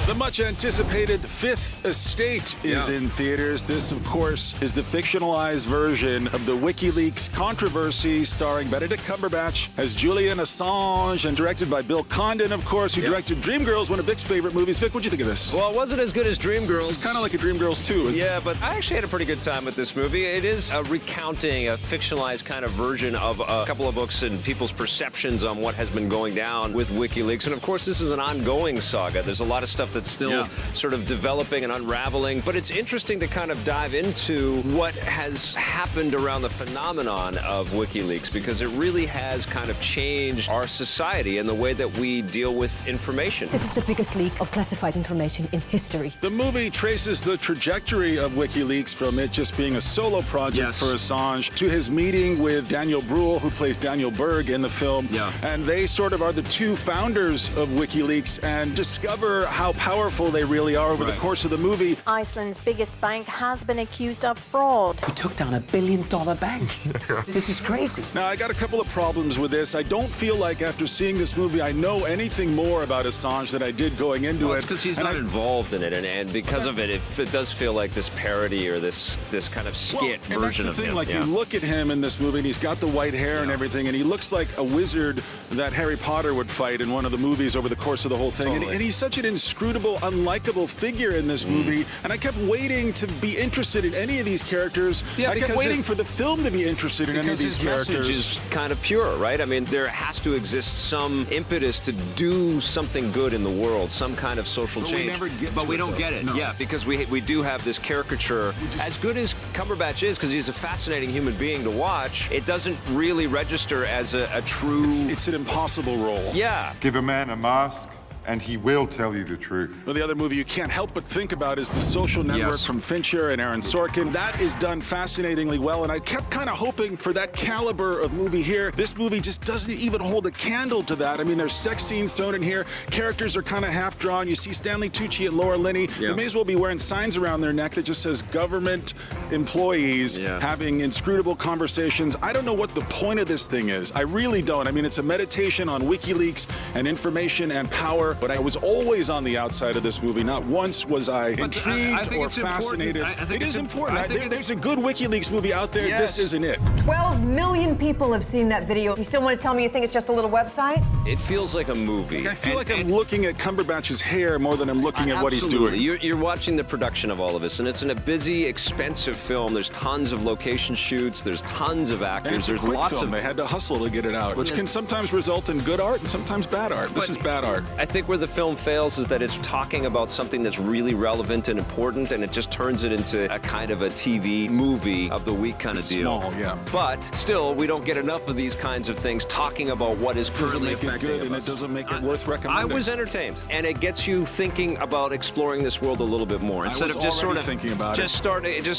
The much anticipated Fifth Estate is in theaters. This, of course, is the fictionalized version of the WikiLeaks controversy starring Benedict Cumberbatch as Julian Assange and directed by Bill Condon, of course, who directed Dreamgirls, one of Vic's favorite movies. Vic, what'd you think of this? Well, it wasn't as good as Dreamgirls. It's kind of like a Dreamgirls 2, isn't it? Yeah, but I actually had a pretty good time with this movie. It is a recounting, a fictionalized kind of version of a couple of books and people's perceptions on what has been going down with WikiLeaks. And of course, this is an ongoing saga. There's a lot of stuff that's still sort of developing and unraveling. But it's interesting to kind of dive into what has happened around the phenomenon of WikiLeaks, because it really has kind of changed our society and the way that we deal with information. This is the biggest leak of classified information in history. The movie traces the trajectory of WikiLeaks from it just being a solo project for Assange to his meeting with Daniel Bruhl, who plays Daniel Berg in the film. And they sort of are the two founders of WikiLeaks and discover how powerful they really are over the course of the movie. Iceland's biggest bank has been accused of fraud. We took down $1 billion bank. This is crazy. Now, I got a couple of problems with this. I don't feel like after seeing this movie I know anything more about Assange than I did going into it. It's because he's not involved in it, and because of it, it does feel like this parody or this kind of skit version of him. Like, you look at him in this movie, and he's got the white hair and everything, and he looks like a wizard that Harry Potter would fight in one of the movies over the course of the whole thing. And he's such an inscrutable, unlikable figure in this movie, and I kept waiting to be interested in any of these characters. I kept waiting for the film to be interested in any of these characters. Because his message is kind of pure, right? I mean, there has to exist some impetus to do something good in the world, some kind of social change. But we don't get it. Yeah, because we do have this caricature. As good as Cumberbatch is, because he's a fascinating human being to watch, it doesn't really register as a true... It's an impossible role. Yeah. Give a man a mask, and he will tell you the truth. Well, the other movie you can't help but think about is The Social Network from Fincher and Aaron Sorkin. That is done fascinatingly well, and I kept kind of hoping for that caliber of movie here. This movie just doesn't even hold a candle to that. I mean, there's sex scenes thrown in here. Characters are kind of half-drawn. You see Stanley Tucci and Laura Linney. They may as well be wearing signs around their neck that just says government employees having inscrutable conversations. I don't know what the point of this thing is. I really don't. I mean, it's a meditation on WikiLeaks and information and power. But I was always on the outside of this movie. Not once was I intrigued or fascinated. It is important. There's a good WikiLeaks movie out there. This isn't it. 12 million people have seen that video. You still want to tell me you think it's just a little website? It feels like a movie. I feel like I'm looking at Cumberbatch's hair more than I'm looking at what he's doing. You're watching the production of all of this, and it's in a busy, expensive film. There's tons of location shoots. There's tons of actors. There's lots of... They had to hustle to get it out, which can sometimes result in good art and sometimes bad art. This is bad art. I think where the film fails is that it's talking about something that's really relevant and important, and it just turns it into a kind of a TV movie of the week kind of deal. Small, But still, we don't get enough of these kinds of things talking about what is currently affecting us. And it doesn't make it worth recommending. I was entertained, and it gets you thinking about exploring this world a little bit more instead of just sort of thinking about just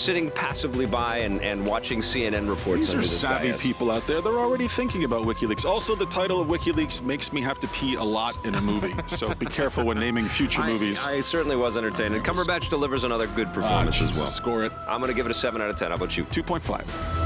sitting passively by and watching CNN reports. These are savvy people out there. They're already thinking about WikiLeaks. Also, the title of WikiLeaks makes me have to pee a lot in a movie. So be careful when naming future movies. I certainly was entertained, and Cumberbatch delivers another good performance as well. Score it. I'm going to give it a 7 out of 10. How about you? 2.5.